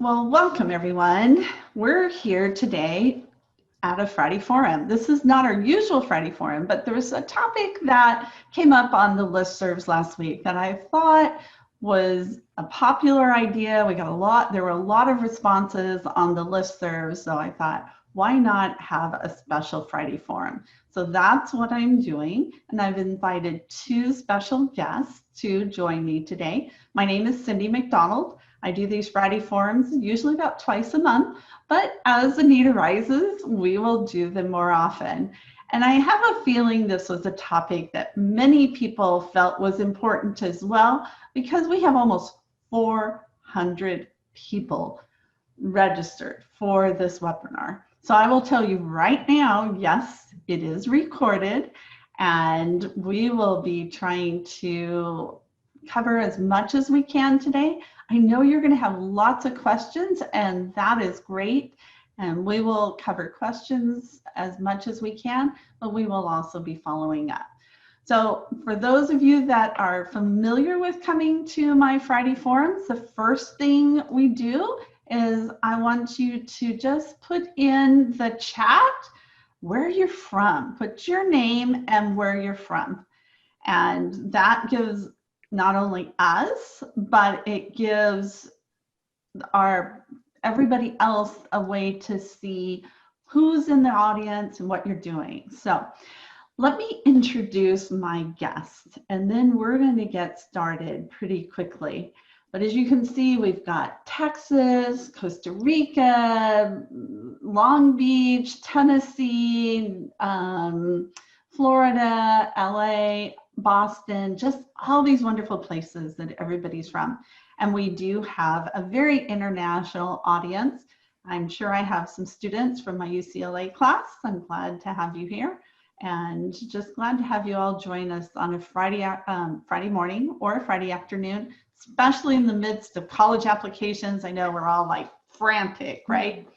Well, welcome everyone. We're here today at a Friday Forum. This is not our usual Friday Forum, but there was a topic that came up on the listservs last week that I thought was a popular idea. There were a lot of responses on the listservs, so I thought, why not have a special Friday Forum? So that's what I'm doing, and I've invited two special guests to join me today. My name is Cyndy McDonald. I do these Friday Forums usually about twice a month, but as the need arises, we will do them more often. And I have a feeling this was a topic that many people felt was important as well, because we have almost 400 people registered for this webinar. So I will tell you right now, yes, it is recorded, and we will be trying to cover as much as we can today. I know you're going to have lots of questions, and that is great. And we will cover questions as much as we can, but we will also be following up. So for those of you that are familiar with coming to my Friday Forums, the first thing we do is I want you to just put in the chat where you're from. Put your name and where you're from. And that gives not only us, but it gives everybody else a way to see who's in the audience and what you're doing. So let me introduce my guest, and then we're going to get started pretty quickly. But as you can see, we've got Texas, Costa Rica, Long Beach, Tennessee, Florida, LA, Boston, just all these wonderful places that everybody's from. And we do have a very international audience. I'm sure I have some students from my UCLA class. I'm glad to have you here, and just glad to have you all join us on a Friday morning or a Friday afternoon, especially in the midst of college applications. I know we're all like frantic, right?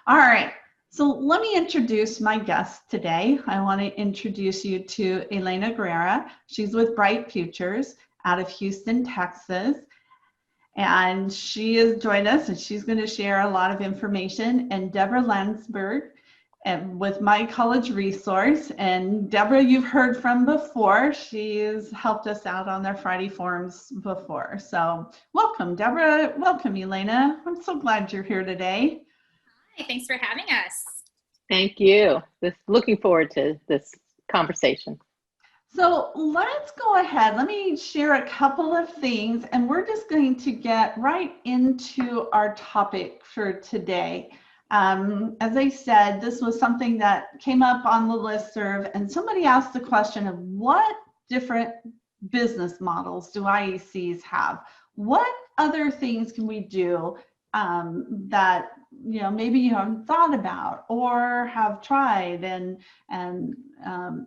All right. So let me introduce my guest today. I want to introduce you to Elana Guerra. She's with Bright Futures out of Houston, Texas. And she has joined us, and she's going to share a lot of information. And Debra Landesberg with My College Resource. And Debra, you've heard from before. She's helped us out on their Friday Forums before. So welcome, Debra. Welcome, Elana. I'm so glad you're here today. Hi, thanks for having us. Thank you. Looking forward to this conversation. So let's go ahead. Let me share a couple of things, and we're just going to get right into our topic for today. As I said, this was something that came up on the listserv, and somebody asked the question of what different business models do IECs have? What other things can we do that maybe you haven't thought about or have tried and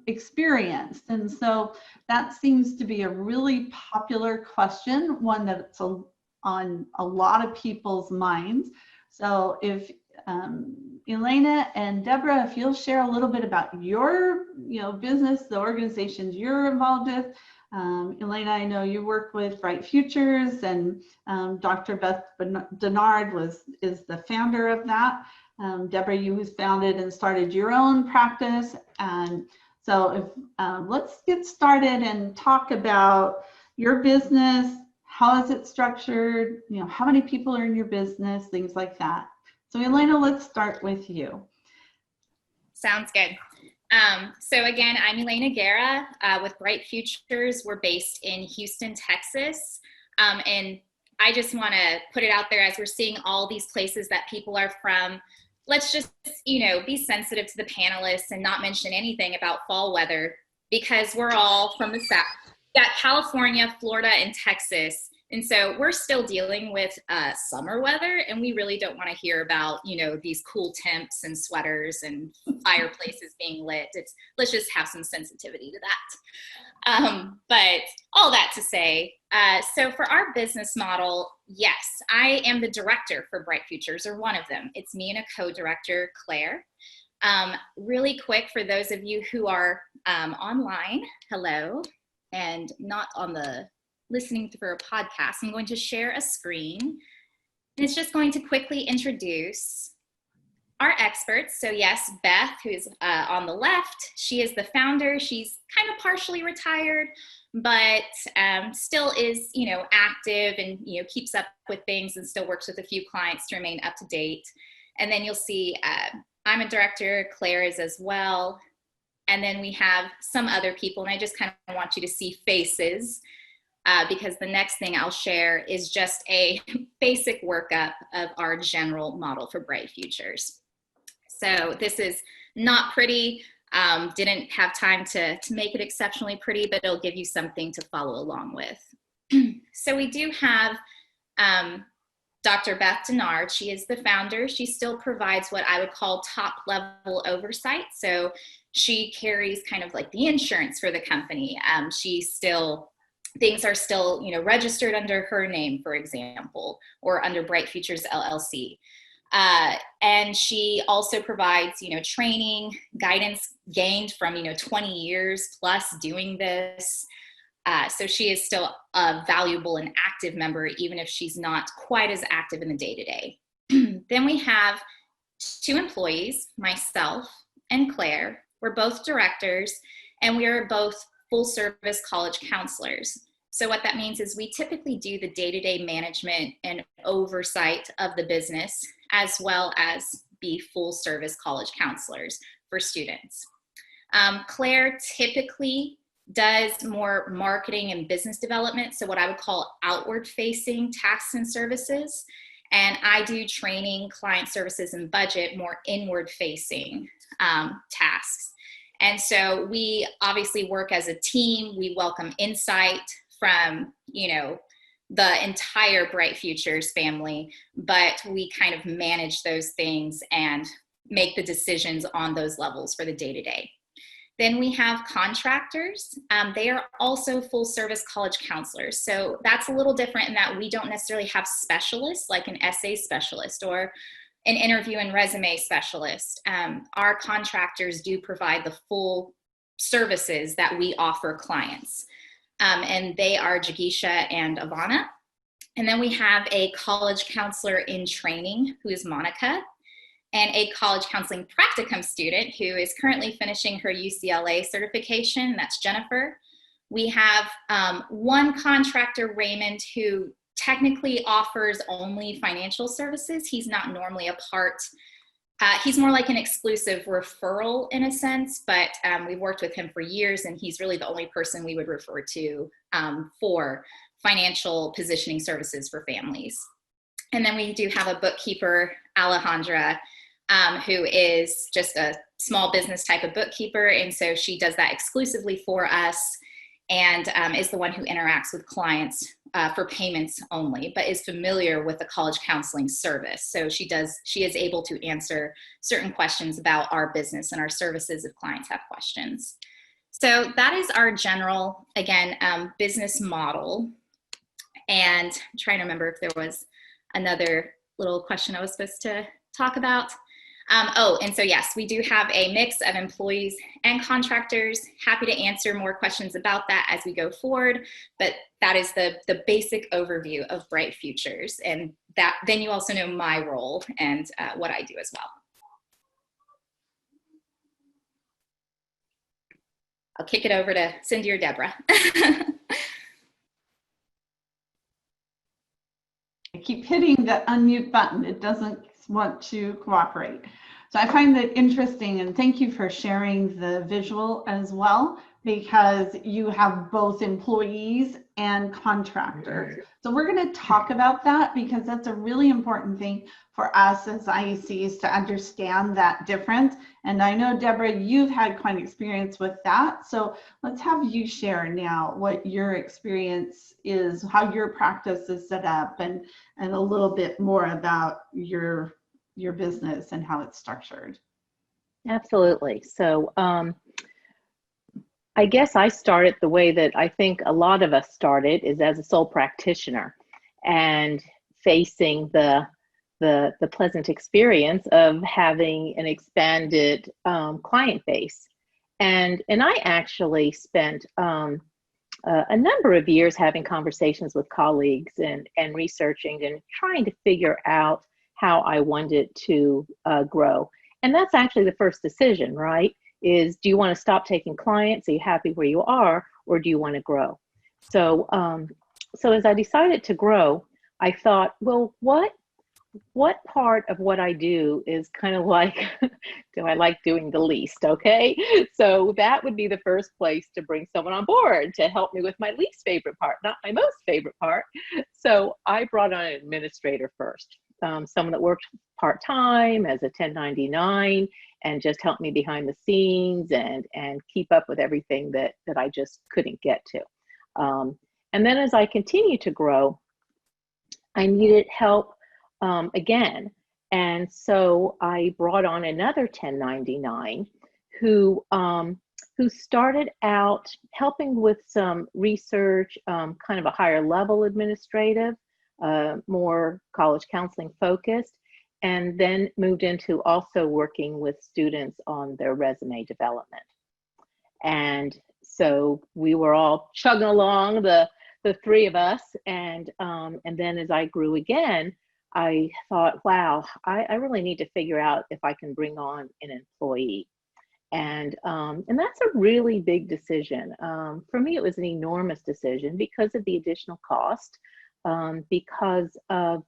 experienced? And so that seems to be a really popular question, one that's on a lot of people's minds. So if Elana and Debra, if you'll share a little bit about your business, the organizations you're involved with. Elana, I know you work with Bright Futures, and Dr. Beth Denard is the founder of that. Debra, you founded and started your own practice. And so if let's get started and talk about your business. How is it structured? How many people are in your business? Things like that. So Elana, let's start with you. Sounds good. So again, I'm Elana Guerra with Bright Futures. We're based in Houston, Texas. And I just want to put it out there, as we're seeing all these places that people are from, let's just, be sensitive to the panelists and not mention anything about fall weather, because we're all from the South. Got California, Florida, and Texas. And so we're still dealing with summer weather, and we really don't want to hear about, these cool temps and sweaters and fireplaces being lit. Let's just have some sensitivity to that. But all that to say, so for our business model, yes, I am the director for Bright Futures, or one of them. It's me and a co-director, Claire. Really quick, for those of you who are online, hello, and not on the listening for a podcast, I'm going to share a screen. It's just going to quickly introduce our experts. So yes, Beth, who's on the left, she is the founder. She's kind of partially retired, but still is, active and, keeps up with things and still works with a few clients to remain up to date. And then you'll see I'm a director, Claire is as well. And then we have some other people, and I just kind of want you to see faces because the next thing I'll share is just a basic workup of our general model for Bright Futures. So this is not pretty, didn't have time to make it exceptionally pretty, but it'll give you something to follow along with. So we do have Dr. Beth Denard. She is the founder. She still provides what I would call top level oversight. So she carries kind of like the insurance for the company. Things are still, registered under her name, for example, or under Bright Futures LLC. And she also provides, training, guidance gained from, 20 years plus doing this. So she is still a valuable and active member, even if she's not quite as active in the day-to-day. Then we have 2 employees, myself and Claire. We're both directors, and we are both full-service college counselors. So what that means is we typically do the day-to-day management and oversight of the business, as well as be full-service college counselors for students. Claire typically does more marketing and business development, so what I would call outward-facing tasks and services. And I do training, client services, and budget, more inward-facing tasks. And so we obviously work as a team. We welcome insight from, the entire Bright Futures family, but we kind of manage those things and make the decisions on those levels for the day-to-day. Then we have contractors. They are also full service college counselors. So that's a little different in that we don't necessarily have specialists like an essay specialist or an interview and resume specialist. Our contractors do provide the full services that we offer clients. And they are Jagisha and Elana. And then we have a college counselor in training who is Monica, and a college counseling practicum student who is currently finishing her UCLA certification. That's Jennifer. We have one contractor, Raymond, who technically offers only financial services. He's not normally a part. He's more like an exclusive referral in a sense, but we've worked with him for years, and he's really the only person we would refer to for financial positioning services for families. And then we do have a bookkeeper, Alejandra, who is just a small business type of bookkeeper. And so she does that exclusively for us and is the one who interacts with clients for payments only, but is familiar with the college counseling service. So she is able to answer certain questions about our business and our services if clients have questions. So that is our general, again, business model. And I'm trying to remember if there was another little question I was supposed to talk about. And so yes, we do have a mix of employees and contractors. Happy to answer more questions about that as we go forward, but that is the basic overview of Bright Futures. And that then you also know my role and what I do as well. I'll kick it over to Cyndy or Debra. I keep hitting the unmute button. It doesn't want to cooperate. So I find that interesting, and thank you for sharing the visual as well, because you have both employees and contractors. So we're going to talk about that because that's a really important thing for us as IECs to understand that difference. And I know, Debra, you've had quite an experience with that. So let's have you share now what your experience is, how your practice is set up, and a little bit more about your business and how it's structured. Absolutely. So I guess I started the way that I think a lot of us started, is as a sole practitioner and facing the pleasant experience of having an expanded client base. And I actually spent a number of years having conversations with colleagues and researching and trying to figure out how I wanted to grow. And that's actually the first decision, right? Is, do you want to stop taking clients? Are you happy where you are, or do you want to grow? So, so as I decided to grow, I thought, well, what part of what I do is kind of like, do I like doing the least? Okay. So that would be the first place to bring someone on board to help me with my least favorite part, not my most favorite part. So I brought on an administrator first, someone that worked part-time as a 1099 and just helped me behind the scenes and keep up with everything that I just couldn't get to. And then as I continued to grow, I needed help again. And so I brought on another 1099 who started out helping with some research, kind of a higher level administrative, more college counseling focused, and then moved into also working with students on their resume development. And so we were all chugging along, the three of us, and then as I grew again, I thought, wow, I really need to figure out if I can bring on an employee. And that's a really big decision. For me, it was an enormous decision because of the additional cost, because of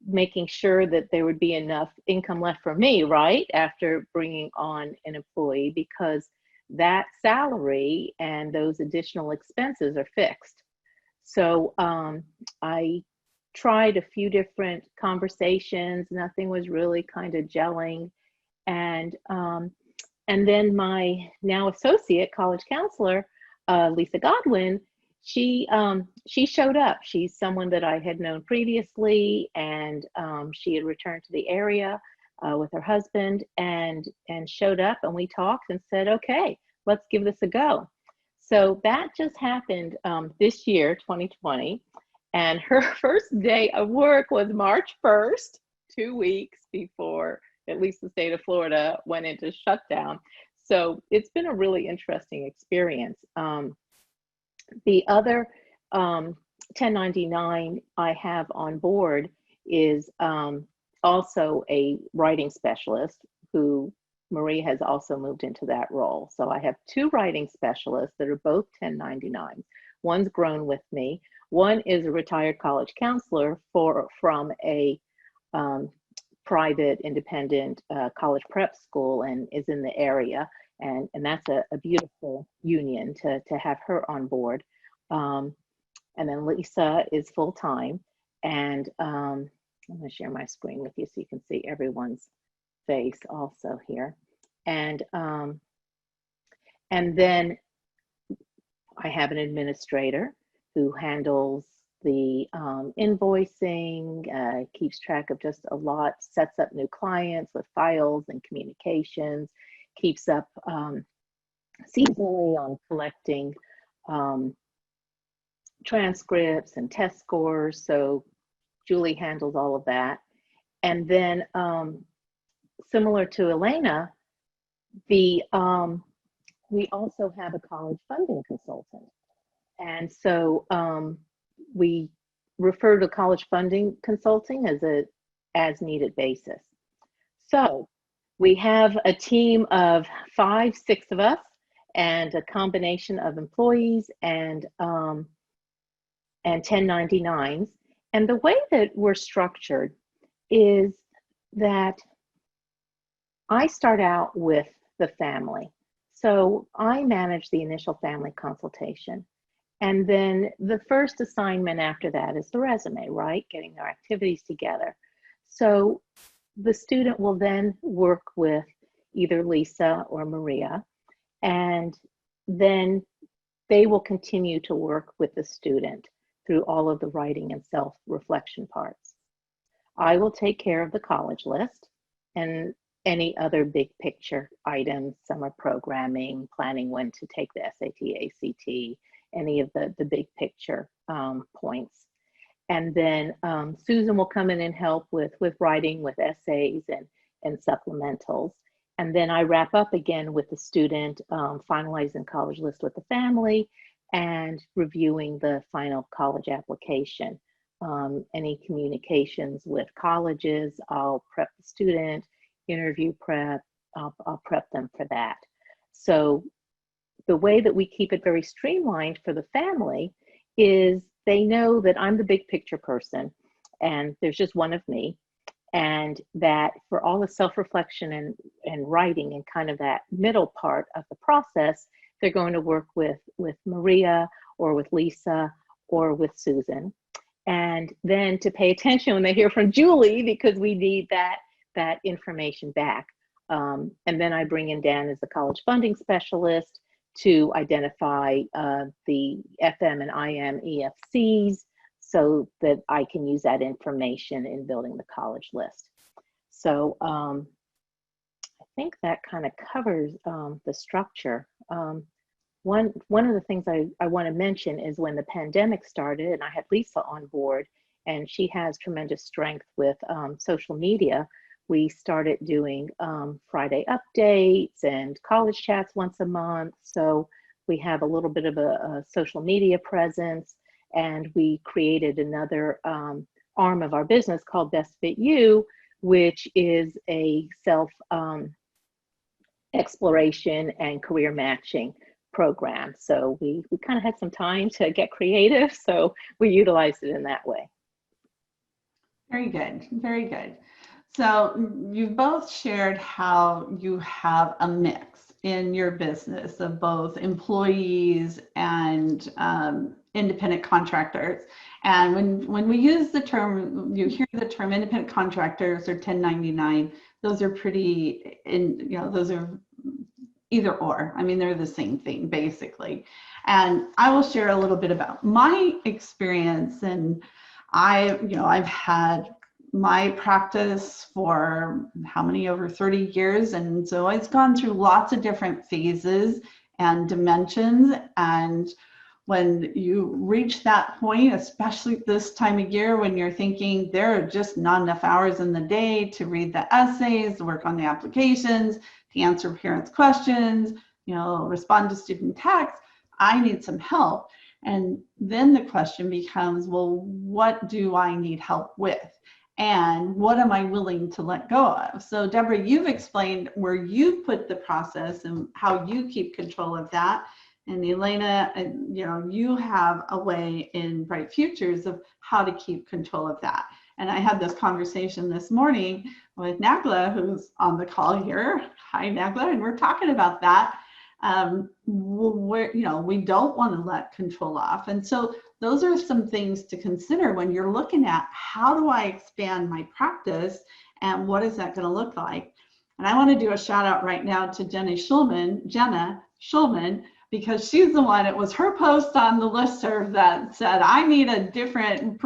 making sure that there would be enough income left for me, right, after bringing on an employee, because that salary and those additional expenses are fixed. So I tried a few different conversations. Nothing was really kind of gelling. And then my now associate college counselor, Lisa Godwin, she showed up. She's someone that I had known previously, and she had returned to the area with her husband and showed up, and we talked and said, okay, let's give this a go. So that just happened this year, 2020. And her first day of work was March 1st, 2 weeks before at least the state of Florida went into shutdown. So it's been a really interesting experience. The other 1099 I have on board is also a writing specialist who Marie has also moved into that role. So I have two writing specialists that are both 1099s. One's grown with me. One is a retired college counselor from a private independent college prep school and is in the area. And that's a beautiful union to have her on board. And then Lisa is full-time. And I'm gonna share my screen with you so you can see everyone's face also here. And then I have an administrator who handles the invoicing, keeps track of just a lot, sets up new clients with files and communications, keeps up seasonally on collecting transcripts and test scores. So Julie handles all of that. And then similar to Elana, we also have a college funding consultant. And so we refer to college funding consulting as a as needed basis. So we have a team of 5, 6 of us and a combination of employees and 1099s. And the way that we're structured is that I start out with the family. So I manage the initial family consultation. And then the first assignment after that is the resume, right? Getting their activities together. So the student will then work with either Lisa or Maria, and then they will continue to work with the student through all of the writing and self-reflection parts. I will take care of the college list and any other big picture items, summer programming, planning when to take the SAT, ACT, any of the big picture points. And then Susan will come in and help with writing, with essays and supplementals. And then I wrap up again with the student, finalizing college list with the family, and reviewing the final college application. Any communications with colleges, I'll prep the student, interview prep, I'll prep them for that. So the way that we keep it very streamlined for the family is they know that I'm the big picture person and there's just one of me, and that for all the self-reflection and writing and kind of that middle part of the process, they're going to work with Maria or with Lisa or with Susan. And then to pay attention when they hear from Julie, because we need that information back. And then I bring in Dan as the college funding specialist to identify the FM and IM EFCs so that I can use that information in building the college list. So I think that kind of covers the structure. One of the things I want to mention is when the pandemic started and I had Lisa on board, and she has tremendous strength with social media, we started doing Friday updates and college chats once a month. So we have a little bit of a social media presence, and we created another arm of our business called Best Fit You, which is a self exploration and career matching program. So we kind of had some time to get creative, so we utilized it in that way. Very good, very good. So you've both shared how you have a mix in your business of both employees and independent contractors. And when we use the term, you hear the term independent contractors or 1099, those are pretty, those are either or. I mean, they're the same thing basically. And I will share a little bit about my experience. And I've had my practice for over 30 years. And so it's gone through lots of different phases and dimensions. And when you reach that point, especially this time of year, when you're thinking there are just not enough hours in the day to read the essays, work on the applications, to answer parents' questions, respond to student texts, I need some help. And then the question becomes, well, what do I need help with? And what am I willing to let go of? So Debra, you've explained where you put the process and how you keep control of that. And Elana, you have a way in Bright Futures of how to keep control of that. And I had this conversation this morning with Nagla, who's on the call here. Hi, Nagla, and we're talking about that. We don't want to let control off. And so those are some things to consider when you're looking at how do I expand my practice and what is that going to look like? And I want to do a shout out right now to Jenna Schulman, because she's the one, it was her post on the listserv that said, I need a different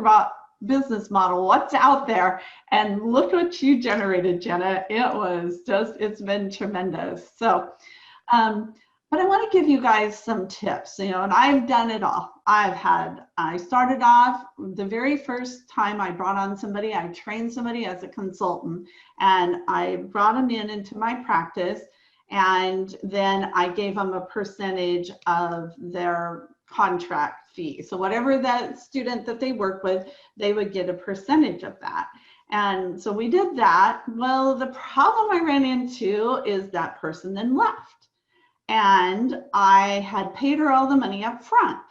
business model. What's out there? And look what you generated, Jenna. It's been tremendous. So, but I want to give you guys some tips, and I've done it all. I started off the very first time I brought on somebody, I trained somebody as a consultant, and I brought them into my practice, and then I gave them a percentage of their contract fee. So whatever that student that they work with, they would get a percentage of that. And so we did that. Well, the problem I ran into is that person then left. And I had paid her all the money up front.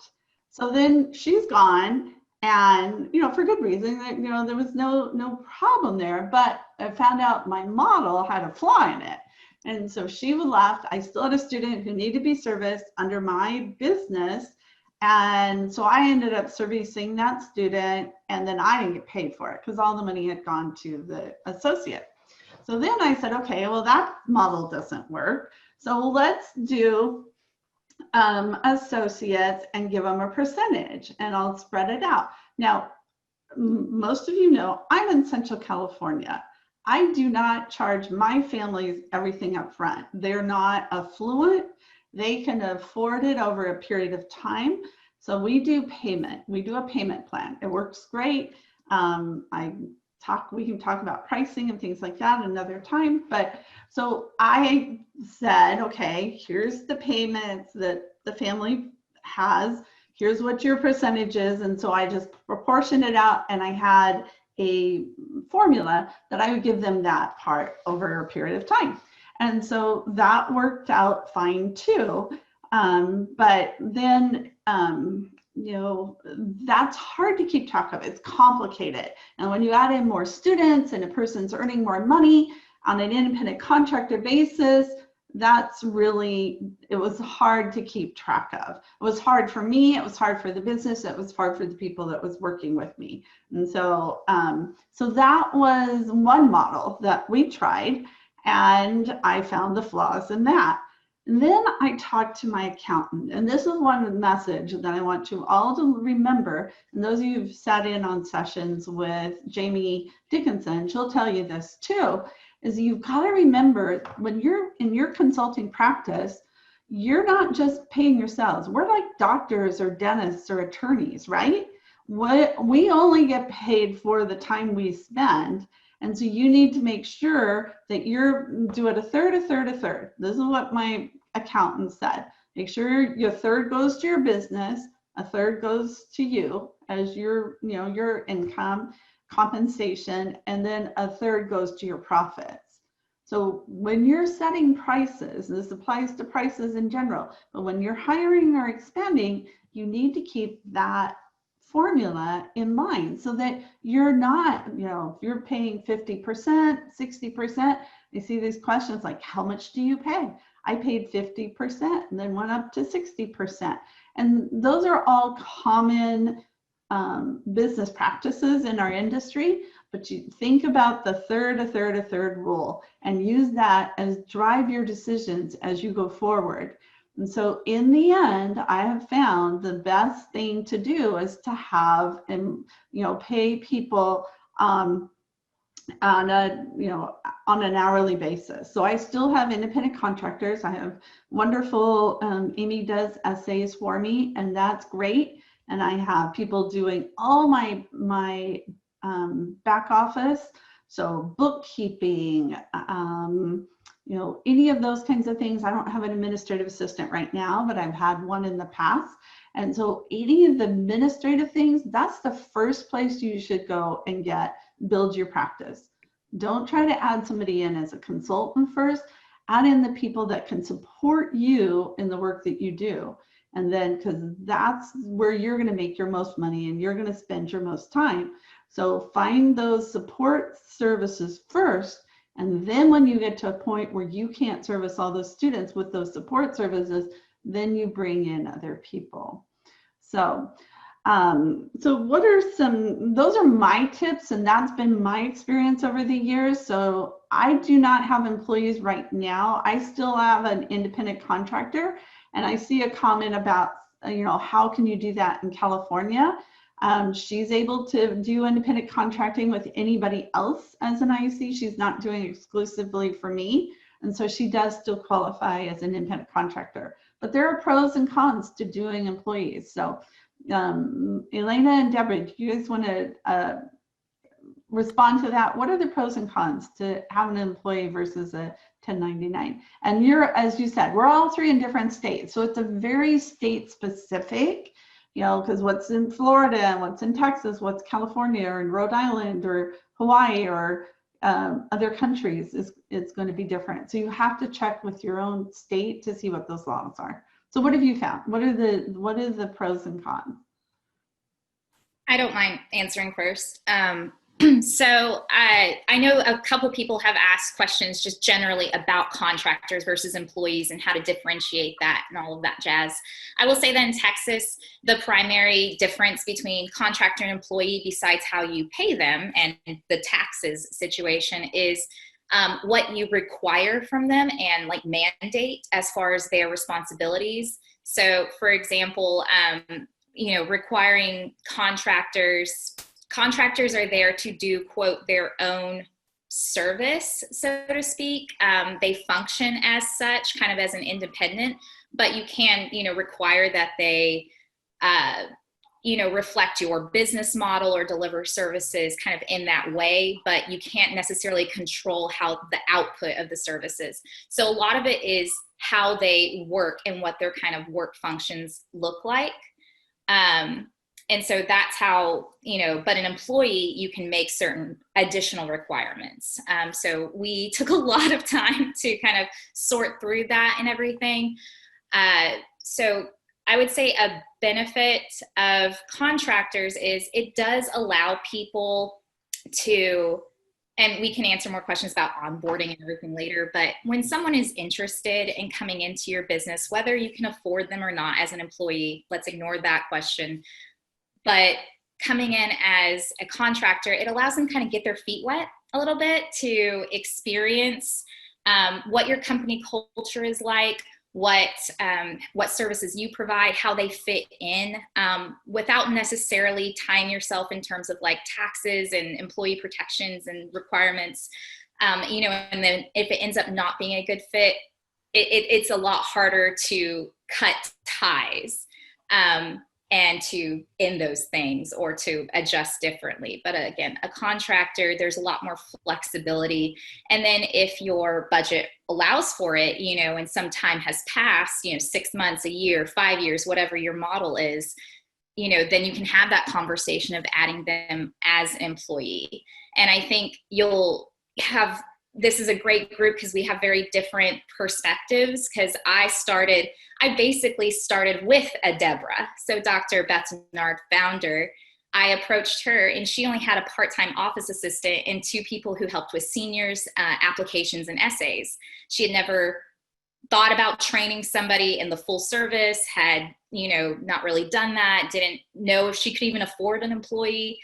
So then she's gone, and for good reason, there was no problem there, but I found out my model had a flaw in it. And so she left. I still had a student who needed to be serviced under my business. And so I ended up servicing that student, and then I didn't get paid for it because all the money had gone to the associate. So then I said, okay, well, that model doesn't work. So let's do associates and give them a percentage, and I'll spread it out. Now, most of you know I'm in Central California. I do not charge my families everything up front. They're not affluent. They can afford it over a period of time. So we do payment. We do a payment plan. It works great. We can talk about pricing and things like that another time. But so I said, okay, here's the payments that the family has. here's what your percentage is. And so I just proportioned it out, and I had a formula that I would give them that part over a period of time. And so that worked out fine too. But then, you know, that's hard to keep track of. It's complicated. And when you add in more students and a person's earning more money on an independent contractor basis, that's really, it was hard to keep track of. It was hard for me, it was hard for the business, it was hard for the people that was working with me. And so, so that was one model that we tried, and I found the flaws in that. And then I talked to my accountant, and this is one message that I want you all to remember. And those of you who've sat in on sessions with Jamie Dickinson, she'll tell you this too, is you've got to remember when you're in your consulting practice, you're not just paying yourselves. We're like doctors or dentists or attorneys, right? We only get paid for the time we spend. And so you need to make sure that you're do it a third, a third, a third. This is what my accountant said. Make sure your third goes to your business, a third goes to you as your, you know, your income, compensation, and then a third goes to your profits. So when you're setting prices, this applies to prices in general, but when you're hiring or expanding, you need to keep that formula in mind so that you're not, you know, if you're paying 50%, 60%, you see these questions like, how much do you pay? I paid 50% and then went up to 60%. And those are all common business practices in our industry, but you think about the third, a third, a third rule and use that as drive your decisions as you go forward. And so in the end, I have found the best thing to do is to have and, you know, pay people on a, you know, on an hourly basis. So I still have independent contractors. I have wonderful, Amy does essays for me, and that's great. And I have people doing all my back office, so bookkeeping, you know, any of those kinds of things. I don't have an administrative assistant right now, but I've had one in the past. And so any of the administrative things, that's the first place you should go and build your practice. Don't try to add somebody in as a consultant first. Add in the people that can support you in the work that you do. And then, because that's where you're going to make your most money and you're going to spend your most time. So find those support services first. And then when you get to a point where you can't service all those students with those support services, then you bring in other people. So, so what are those are my tips, and that's been my experience over the years. So I do not have employees right now. I still have an independent contractor, and I see a comment about, you know, how can you do that in California? She's able to do independent contracting with anybody else as an IC. She's not doing exclusively for me. And so she does still qualify as an independent contractor. But there are pros and cons to doing employees. So Elana and Debra, do you guys want to respond to that? What are the pros and cons to have an employee versus a 1099? And you're, as you said, we're all three in different states. So it's a very state specific, you know, because what's in Florida and what's in Texas, what's California or in Rhode Island or Hawaii or other countries is going to be different. So you have to check with your own state to see what those laws are. So what have you found? What are the pros and cons? I don't mind answering first. So I know a couple people have asked questions just generally about contractors versus employees and how to differentiate that and all of that jazz. I will say that in Texas, the primary difference between contractor and employee, besides how you pay them and the taxes situation, is what you require from them and like mandate as far as their responsibilities. So for example, you know, requiring contractors are there to do, quote, their own service, so to speak. They function as such, kind of as an independent, but you can, you know, require that they, you know, reflect your business model or deliver services kind of in that way, but you can't necessarily control how the output of the services. So a lot of it is how they work and what their kind of work functions look like. And so that's how, but an employee, you can make certain additional requirements. So we took a lot of time to kind of sort through that and everything. So I would say a benefit of contractors is it does allow people to, and we can answer more questions about onboarding and everything later, but when someone is interested in coming into your business, whether you can afford them or not as an employee, let's ignore that question. But coming in as a contractor, it allows them kind of get their feet wet a little bit to experience what your company culture is like, what services you provide, how they fit in, without necessarily tying yourself in terms of like taxes and employee protections and requirements. And then if it ends up not being a good fit, it's a lot harder to cut ties. And to end those things or to adjust differently. But again, a contractor, there's a lot more flexibility. And then if your budget allows for it, and some time has passed, 6 months, a year, 5 years, whatever your model is, then you can have that conversation of adding them as an employee. And I think this is a great group because we have very different perspectives, because I basically started with a Debra. So Dr. Bernard, founder, I approached her and she only had a part-time office assistant and 2 people who helped with seniors, applications and essays. She had never thought about training somebody in the full service, had, not really done that, didn't know if she could even afford an employee.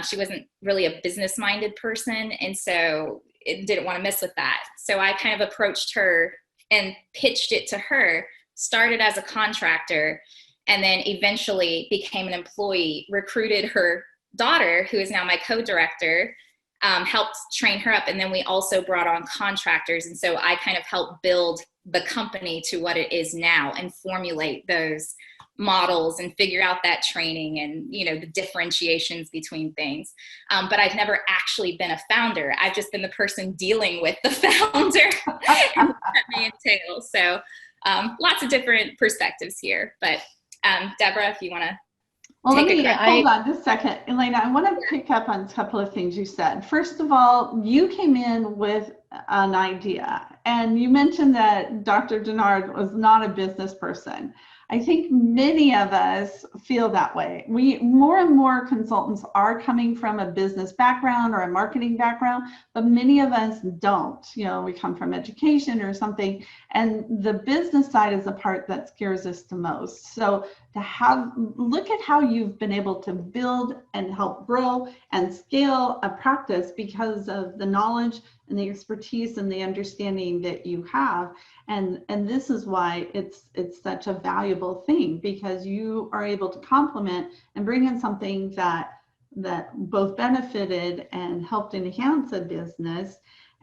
She wasn't really a business-minded person. And so it didn't want to mess with that. So I kind of approached her and pitched it to her, started as a contractor, and then eventually became an employee, recruited her daughter, who is now my co-director, helped train her up. And then we also brought on contractors. And so I kind of helped build the company to what it is now and formulate those models and figure out that training and, the differentiations between things. But I've never actually been a founder. I've just been the person dealing with the founder and what that may entail. So lots of different perspectives here. But Debra, if you want to hold on just a second. Elana, I want to pick up on a couple of things you said. First of all, you came in with an idea, and you mentioned that Dr. Bernard was not a business person. I think many of us feel that way. More and more consultants are coming from a business background or a marketing background, but many of us don't. We come from education or something, and the business side is the part that scares us the most. So look at how you've been able to build and help grow and scale a practice because of the knowledge and the expertise and the understanding that you have. And this is why it's such a valuable thing, because you are able to complement and bring in something that both benefited and helped enhance a business,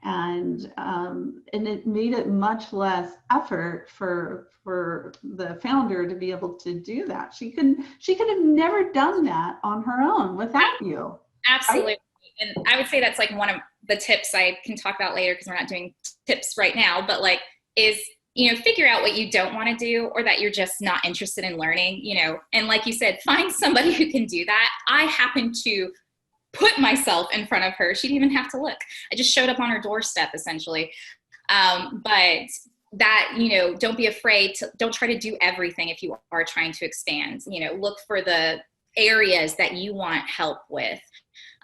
and it made it much less effort for the founder to be able to do that. She could have never done that on her own without you. Absolutely. Right? And I would say that's like one of the tips I can talk about later, because we're not doing tips right now, but is, figure out what you don't want to do or that you're just not interested in learning, and like you said, find somebody who can do that. I happen to put myself in front of her. She didn't even have to look. I just showed up on her doorstep essentially. But that, don't be afraid don't try to do everything if you are trying to expand, look for the areas that you want help with.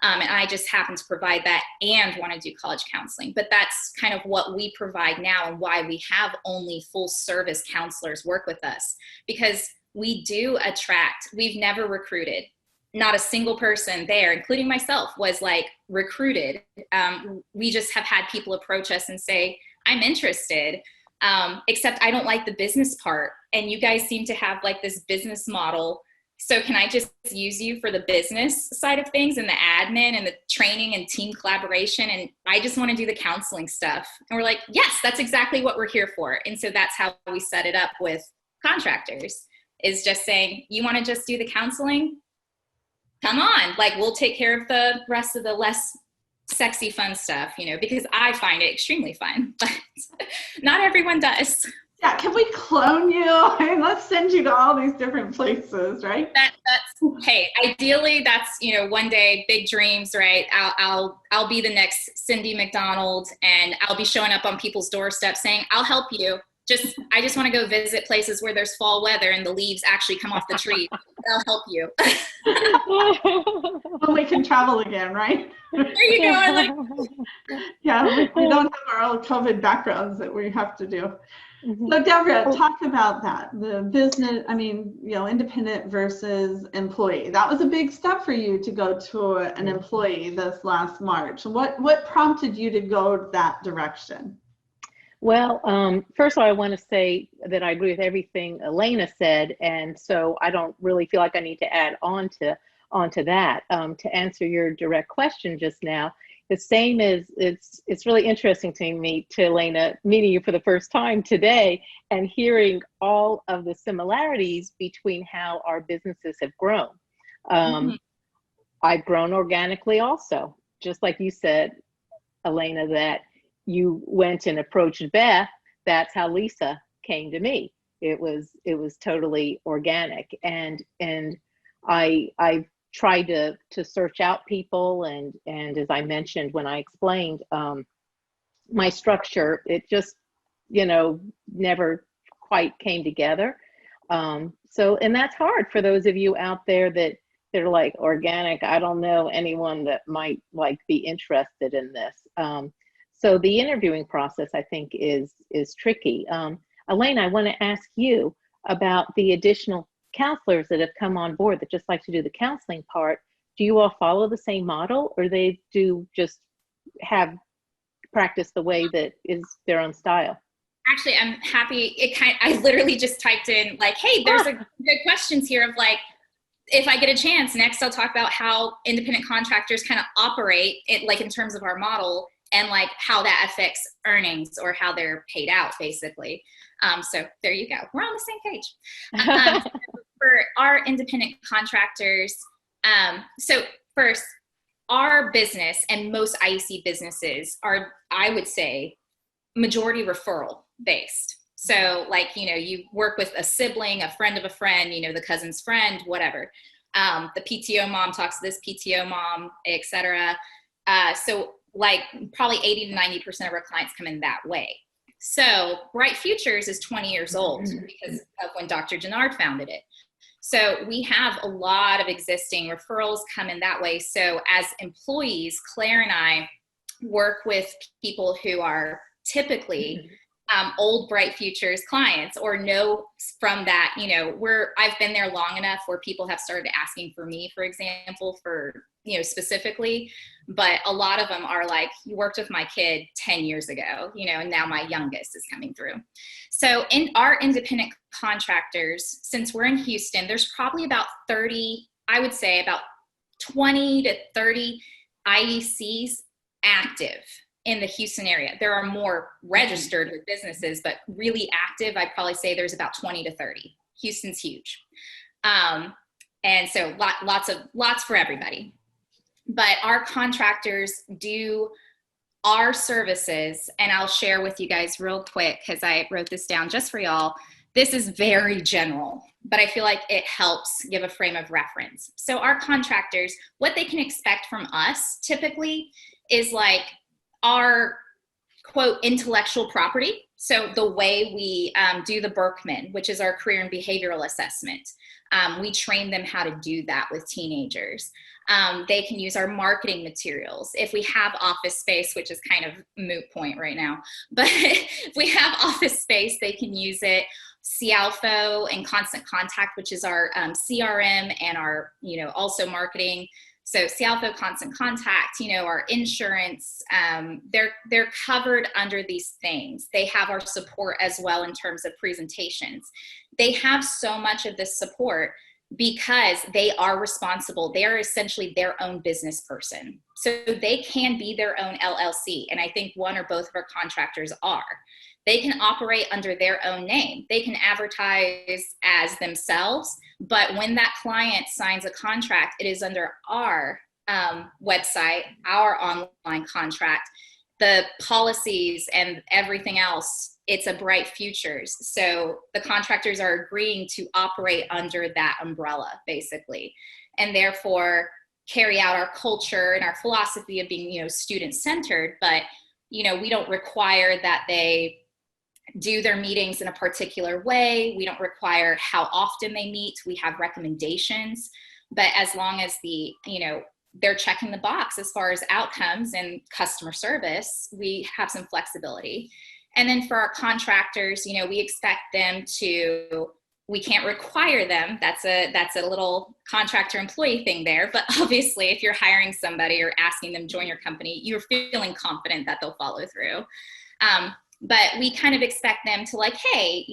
And I just happen to provide that and want to do college counseling. But that's kind of what we provide now and why we have only full service counselors work with us, because we do attract, we've never recruited. Not a single person there, including myself, was recruited. We just have had people approach us and say, I'm interested, except I don't like the business part. And you guys seem to have this business model. So can I just use you for the business side of things and the admin and the training and team collaboration? And I just want to do the counseling stuff. And we're like, yes, that's exactly what we're here for. And so that's how we set it up with contractors, is just saying, you want to just do the counseling? Come on, we'll take care of the rest of the less sexy, fun stuff, because I find it extremely fun, but not everyone does. Yeah, can we clone you? And let's send you to all these different places, right? That's hey, ideally that's, one day, big dreams, right? I'll be the next Cyndy McDonald, and I'll be showing up on people's doorsteps saying, I'll help you. I just want to go visit places where there's fall weather and the leaves actually come off the tree. I'll help you. When we can travel again, right? There you go. I like. Yeah, we don't have our old COVID backgrounds that we have to do. Mhm. So Debra, talk about that. The business, independent versus employee. That was a big step for you to go to an employee this last March. What prompted you to go that direction? Well, first of all, I want to say that I agree with everything Elana said, and so I don't really feel like I need to add onto that. To answer your direct question just now, the same as it's really interesting to me, to Elana, meeting you for the first time today and hearing all of the similarities between how our businesses have grown. I've grown organically also, just like you said, Elana, that you went and approached Beth. That's how Lisa came to me. It was totally organic, and I tried to search out people, and as I mentioned when I explained my structure, it just never quite came together. So, and that's hard for those of you out there that they're like, organic, I don't know anyone that might be interested in this. So the interviewing process, I think, is tricky. Elana, I want to ask you about the additional counselors that have come on board that just like to do the counseling part. Do you all follow the same model, or they do just have practice the way that is their own style? Actually, I'm happy. I literally just typed in like, hey, there's a good questions here of like, if I get a chance, next I'll talk about how independent contractors kind of operate it, like in terms of our model, and like how that affects earnings or how they're paid out, basically. So there you go. We're on the same page. For our independent contractors, so first, our business and most IEC businesses are, I would say, majority referral based. So like, you work with a sibling, a friend of a friend, the cousin's friend, whatever. The PTO mom talks to this PTO mom, etc. So like probably 80 to 90% of our clients come in that way. So Bright Futures is 20 years old because of when Dr. Gennard founded it. So we have a lot of existing referrals come in that way. So as employees, Claire and I work with people who are typically old Bright Futures clients, or know from that, I've been there long enough where people have started asking for me, for example, specifically, but a lot of them are like, you worked with my kid 10 years ago, and now my youngest is coming through. So in our independent contractors, since we're in Houston, there's probably about 30, I would say about 20 to 30 IECs active in the Houston area. There are more registered with businesses, but really active, I'd probably say there's about 20 to 30. Houston's huge. And so lots for everybody. But our contractors do our services, and I'll share with you guys real quick because I wrote this down just for y'all. This is very general, but I feel like it helps give a frame of reference. So our contractors, what they can expect from us typically is like our quote intellectual property. So the way we do the Berkman, which is our career and behavioral assessment, we train them how to do that with teenagers. They can use our marketing materials. If we have office space, which is kind of a moot point right now, but if we have office space, they can use it. CALFO and Constant Contact, which is our CRM and our, also marketing. So CALFO, Constant Contact, our insurance, they're covered under these things. They have our support as well in terms of presentations. They have so much of this support because they are responsible. They are essentially their own business person. So they can be their own LLC. And I think one or both of our contractors are. They can operate under their own name. They can advertise as themselves, but when that client signs a contract, it is under our website, our online contract. the policies and everything else, it's a Bright Futures. So the contractors are agreeing to operate under that umbrella, basically, and therefore carry out our culture and our philosophy of being, student-centered. But, we don't require that they do their meetings in a particular way. We don't require how often they meet. We have recommendations, but as long as they're checking the box as far as outcomes and customer service, we have some flexibility. And then for our contractors, we expect them to, we can't require them. That's a little contractor employee thing there. But obviously, if you're hiring somebody or asking them to join your company, you're feeling confident that they'll follow through. But we kind of expect them to hey,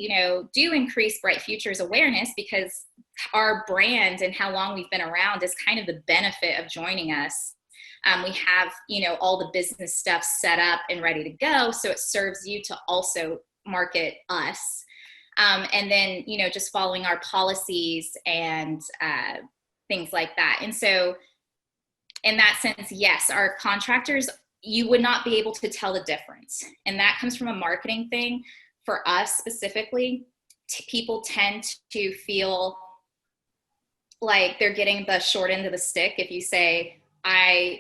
do increase Bright Futures awareness, because our brand and how long we've been around is kind of the benefit of joining us. We have, all the business stuff set up and ready to go. So it serves you to also market us. And then, just following our policies and things like that. And so in that sense, yes, our contractors, you would not be able to tell the difference. And that comes from a marketing thing. For us specifically, people tend to feel like they're getting the short end of the stick if you say, I'm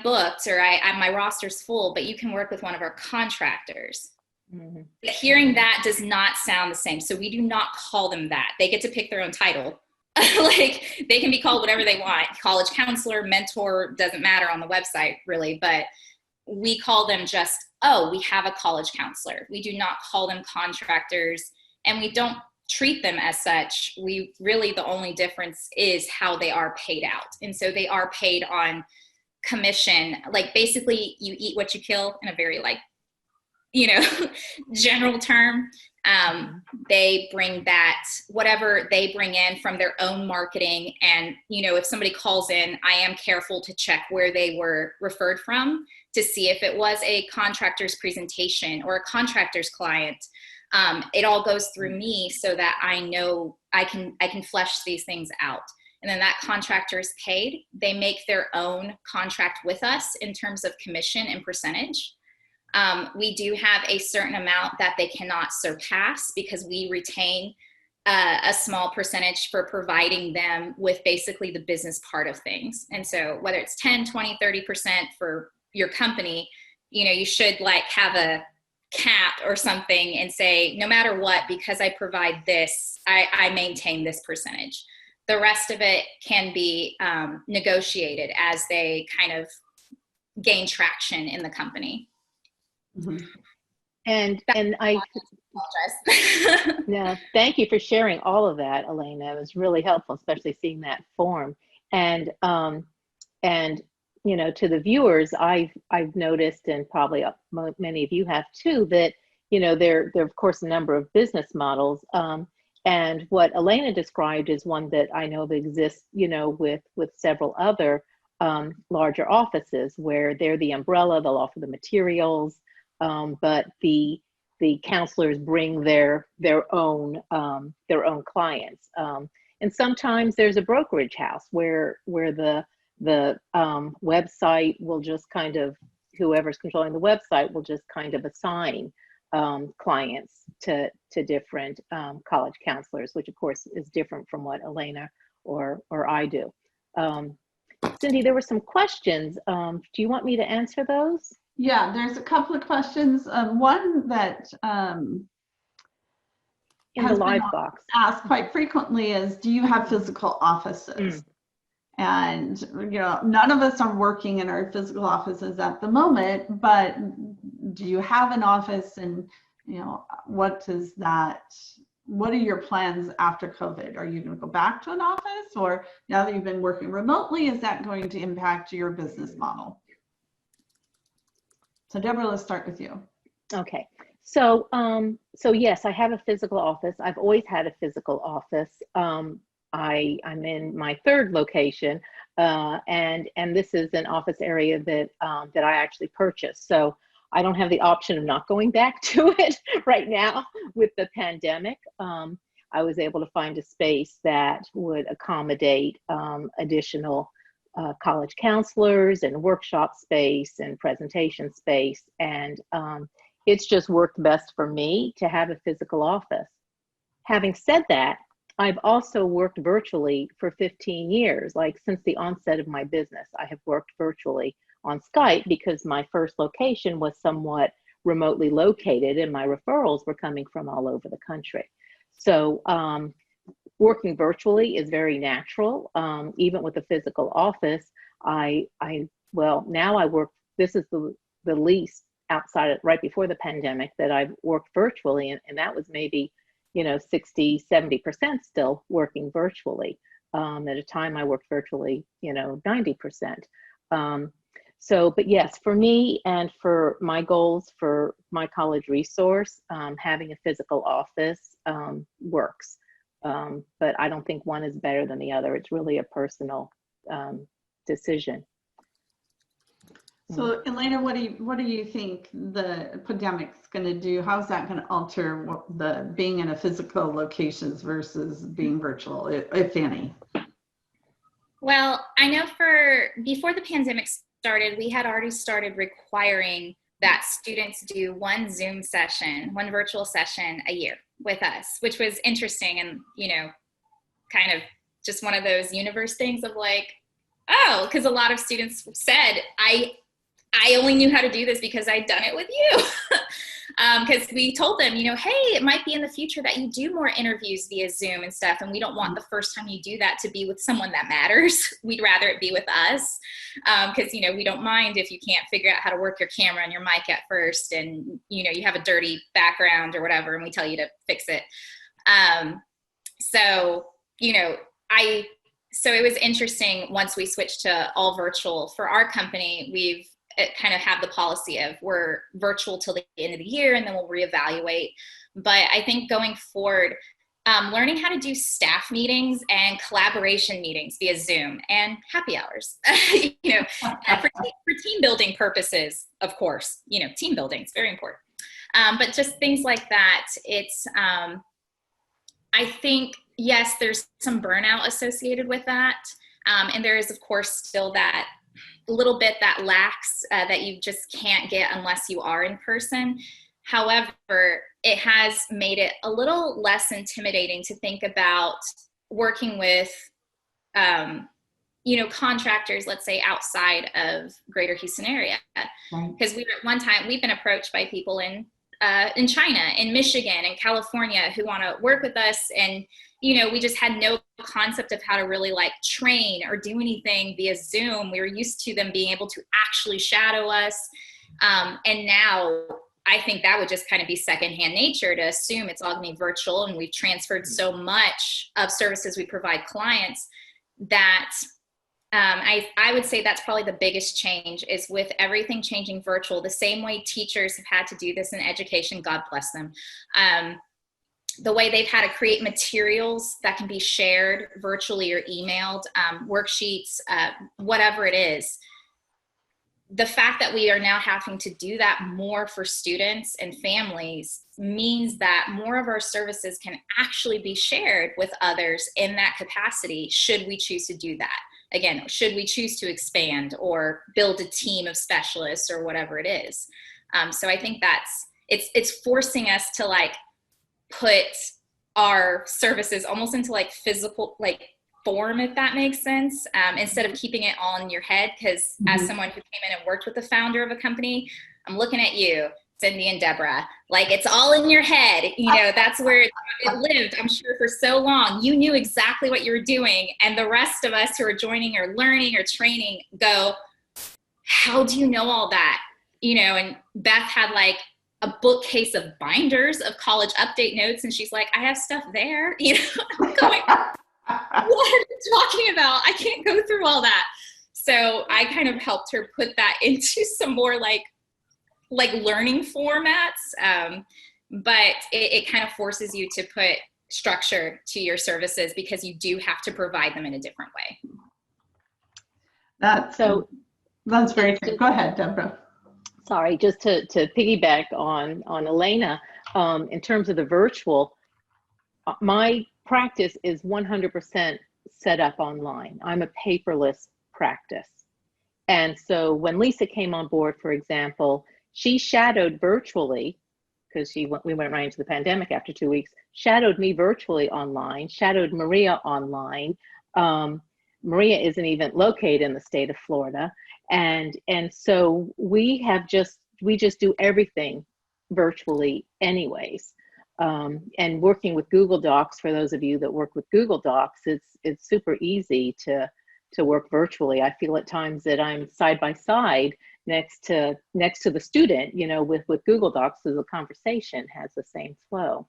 booked, or my roster's full, but you can work with one of our contractors. Mm-hmm. Hearing that does not sound the same. So we do not call them that. They get to pick their own title. They can be called whatever they want. College counselor, mentor, doesn't matter on the website really, but we call them just, we have a college counselor. We do not call them contractors, and we don't treat them as such. We really, the only difference is how they are paid out. And so they are paid on commission. Basically you eat what you kill, in a very general term. They bring that, whatever they bring in from their own marketing. And, if somebody calls in, I am careful to check where they were referred from to see if it was a contractor's presentation or a contractor's client. It all goes through me so that I know I can flesh these things out. And then that contractor is paid. They make their own contract with us in terms of commission and percentage. We do have a certain amount that they cannot surpass, because we retain a small percentage for providing them with basically the business part of things. And so whether it's 10, 20, 30% for your company, you should have a cap or something and say, no matter what, because I provide this, I maintain this percentage. The rest of it can be negotiated as they kind of gain traction in the company. Mm-hmm. And I apologize. No, thank you for sharing all of that, Elana. It was really helpful, especially seeing that form. And to the viewers, I've noticed, and probably many of you have too, that there are of course a number of business models. And what Elana described is one that I know that exists, with several other larger offices, where they're the umbrella. They'll offer the materials. But the counselors bring their own clients, and sometimes there's a brokerage house where the website will just kind of, whoever's controlling the website will just kind of assign clients to different college counselors, which of course is different from what Elana or I do. Cyndy, there were some questions. Do you want me to answer those? Yeah, there's a couple of questions. One that in the live box asked quite frequently is, do you have physical offices? And none of us are working in our physical offices at the moment, but do you have an office? And what are your plans after COVID? Are you going to go back to an office, or now that you've been working remotely, is that going to impact your business model? So Debra, let's start with you. Okay. So yes, I have a physical office. I've always had a physical office. I'm in my third location, and this is an office area that I actually purchased. So I don't have the option of not going back to it right now with the pandemic. I was able to find a space that would accommodate additional college counselors and workshop space and presentation space. And it's just worked best for me to have a physical office. Having said that, I've also worked virtually for 15 years. Like since the onset of my business, I have worked virtually on Skype because my first location was somewhat remotely located and my referrals were coming from all over the country. So working virtually is very natural. Even with a physical office, well, now I work, this is the least outside of, right before the pandemic that I've worked virtually, and that was maybe, 60, 70% still working virtually. At a time I worked virtually, 90%. But yes, for me and for my goals for my college resource, having a physical office works. But I don't think one is better than the other. It's really a personal decision. So, Elana, what do you think the pandemic's going to do? How's that going to alter the being in a physical locations versus being virtual, if any? Well, I know before the pandemic started, we had already started requiring that students do one virtual session a year with us, which was interesting and, kind of just one of those universe things of like, oh, because a lot of students said, I only knew how to do this because I'd done it with you. Because we told them, hey, it might be in the future that you do more interviews via Zoom and stuff. And we don't want the first time you do that to be with someone that matters. We'd rather it be with us. Because, we don't mind if you can't figure out how to work your camera and your mic at first. And, you have a dirty background or whatever, and we tell you to fix it. So it was interesting once we switched to all virtual. For our company, we've kind of have the policy of we're virtual till the end of the year and then we'll reevaluate. But I think going forward, learning how to do staff meetings and collaboration meetings via Zoom and happy hours, for team building purposes, of course, team building is very important. But just things like that, it's, I think, yes, there's some burnout associated with that. And there is, of course, still that little bit that lacks that you just can't get unless you are in person. However, it has made it a little less intimidating to think about working with, contractors, let's say outside of Greater Houston area. Because we've been approached by people in China, in Michigan, and California who want to work with us. And, we just had no concept of how to really train or do anything via Zoom. We were used to them being able to actually shadow us. And now I think that would just kind of be secondhand nature to assume it's all going to be virtual. And we've transferred so much of services we provide clients that I would say that's probably the biggest change is with everything changing virtual, the same way teachers have had to do this in education, God bless them. The way they've had to create materials that can be shared virtually or emailed, worksheets, whatever it is. The fact that we are now having to do that more for students and families means that more of our services can actually be shared with others in that capacity, should we choose to do that. Again, should we choose to expand or build a team of specialists or whatever it is. So I think it's forcing us to put our services almost into physical form, if that makes sense, instead of keeping it all in your head. Because as someone who came in and worked with the founder of a company, I'm looking at you, Cyndy and Debra, it's all in your head. That's where it lived, I'm sure, for so long. You knew exactly what you were doing. And the rest of us who are joining or learning or training go, how do you know all that? And Beth had a bookcase of binders of college update notes. And she's like, I have stuff there. I'm going, what are you talking about? I can't go through all that. So I kind of helped her put that into some more learning formats. But it kind of forces you to put structure to your services because you do have to provide them in a different way. That's very true. Go ahead, Debra. Sorry, just to piggyback on Elana, in terms of the virtual, my practice is 100% set up online. I'm a paperless practice. And so when Lisa came on board, for example, she shadowed virtually, because we went right into the pandemic after 2 weeks, shadowed me virtually online, shadowed Maria online. Maria isn't even located in the state of Florida. And so we just do everything virtually anyways. And working with Google Docs, for those of you that work with Google Docs, it's super easy to work virtually. I feel at times that I'm side by side next to the student, with Google Docs, so the conversation has the same flow.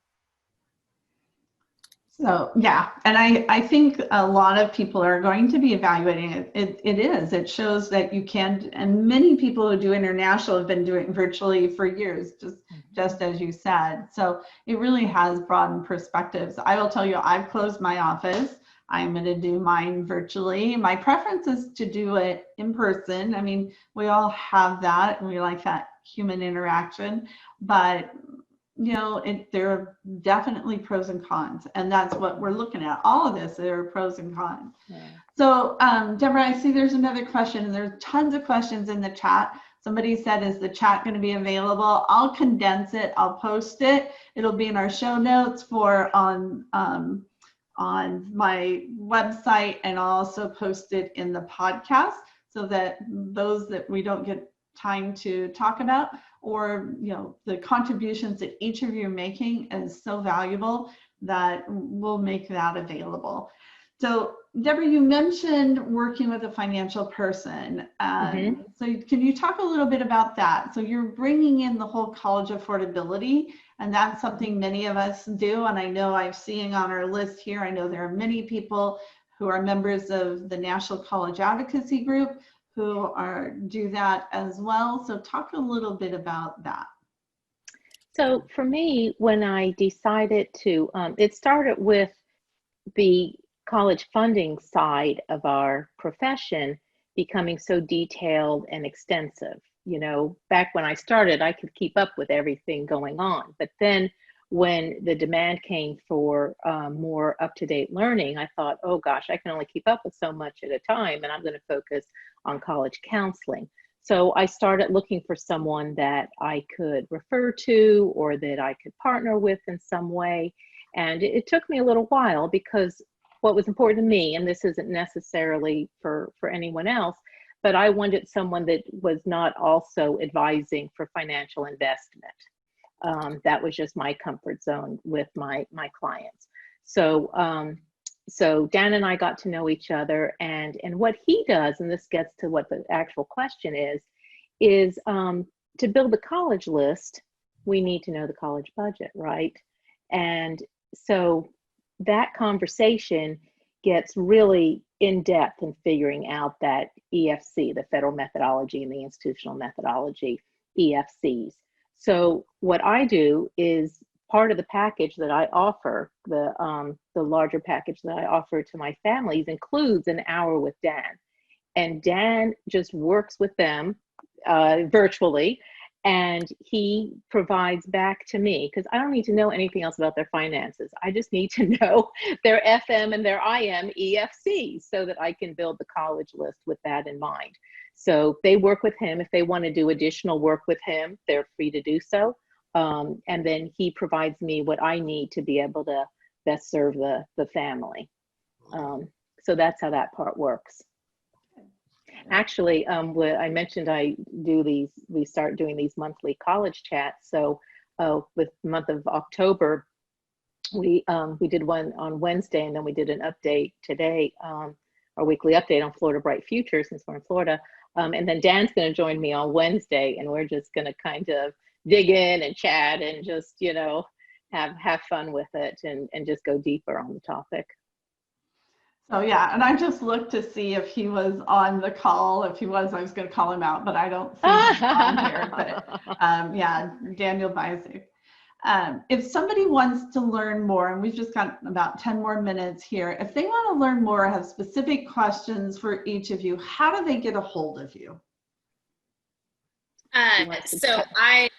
So yeah, and I think a lot of people are going to be evaluating it. It shows that you can, and many people who do international have been doing it virtually for years, just as you said. So it really has broadened perspectives. I will tell you, I've closed my office. I'm going to do mine virtually. My preference is to do it in person. I mean, we all have that, and we like that human interaction, but there are definitely pros and cons, and that's what we're looking at. All of this, there are pros and cons. Yeah. So, Debra, I see there's another question, and there's tons of questions in the chat. Somebody said, is the chat going to be available? I'll condense it. I'll post it. It'll be in our show notes on my website, and I'll also post it in the podcast so that those that we don't get time to talk about, or the contributions that each of you are making is so valuable that we'll make that available. So Debra, you mentioned working with a financial person. So can you talk a little bit about that? So you're bringing in the whole college affordability, and that's something many of us do. And I know I've seen on our list here, I know there are many people who are members of the National College Advocacy Group who do that as well. So talk a little bit about that. So for me, when I decided to, it started with the college funding side of our profession becoming so detailed and extensive. Back when I started, I could keep up with everything going on. But then when the demand came for more up-to-date learning, I thought, oh gosh, I can only keep up with so much at a time, and I'm going to focus on college counseling. So I started looking for someone that I could refer to or that I could partner with in some way. And it took me a little while, because what was important to me, and this isn't necessarily for anyone else, but I wanted someone that was not also advising for financial investment. That was just my comfort zone with my clients. So Dan and I got to know each other, and what he does, and this gets to what the actual question is to build a college list, we need to know the college budget, right? And so that conversation gets really in depth in figuring out that EFC, the federal methodology, and the institutional methodology, EFCs. So what I do is, part of the package that I offer, the larger package that I offer to my families, includes an hour with Dan. And Dan just works with them virtually, and he provides back to me, because I don't need to know anything else about their finances. I just need to know their FM and their IM EFCs so that I can build the college list with that in mind. So they work with him. If they want to do additional work with him, they're free to do so. And then he provides me what I need to be able to best serve the family. So that's how that part works. Actually, what I mentioned, we start doing these monthly college chats. So with the month of October, we did one on Wednesday, and then we did an update today, our weekly update on Florida Bright Future, since we're in Florida. And then Dan's going to join me on Wednesday, and we're just going to kind of dig in and chat and just, have fun with it and just go deeper on the topic. So yeah, and I just looked to see if he was on the call. If he was, I was going to call him out, but I don't see him on here. But yeah, Daniel Bisek. If somebody wants to learn more, and we've just got about 10 more minutes here, if they want to learn more, have specific questions for each of you, how do they get a hold of you? So I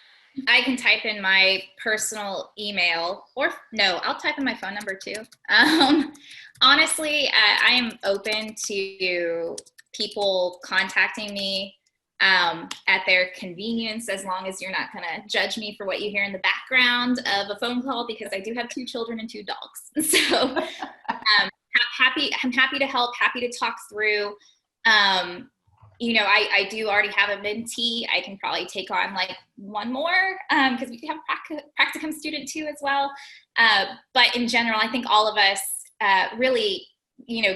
can type in my personal email, or no, I'll type in my phone number too. Honestly, I am open to people contacting me at their convenience, as long as you're not going to judge me for what you hear in the background of a phone call, because I do have 2 children and 2 dogs. So I'm happy to help, happy to talk through. I do already have a mentee. I can probably take on like 1 more because we do have a practicum student too as well. But in general, I think all of us really,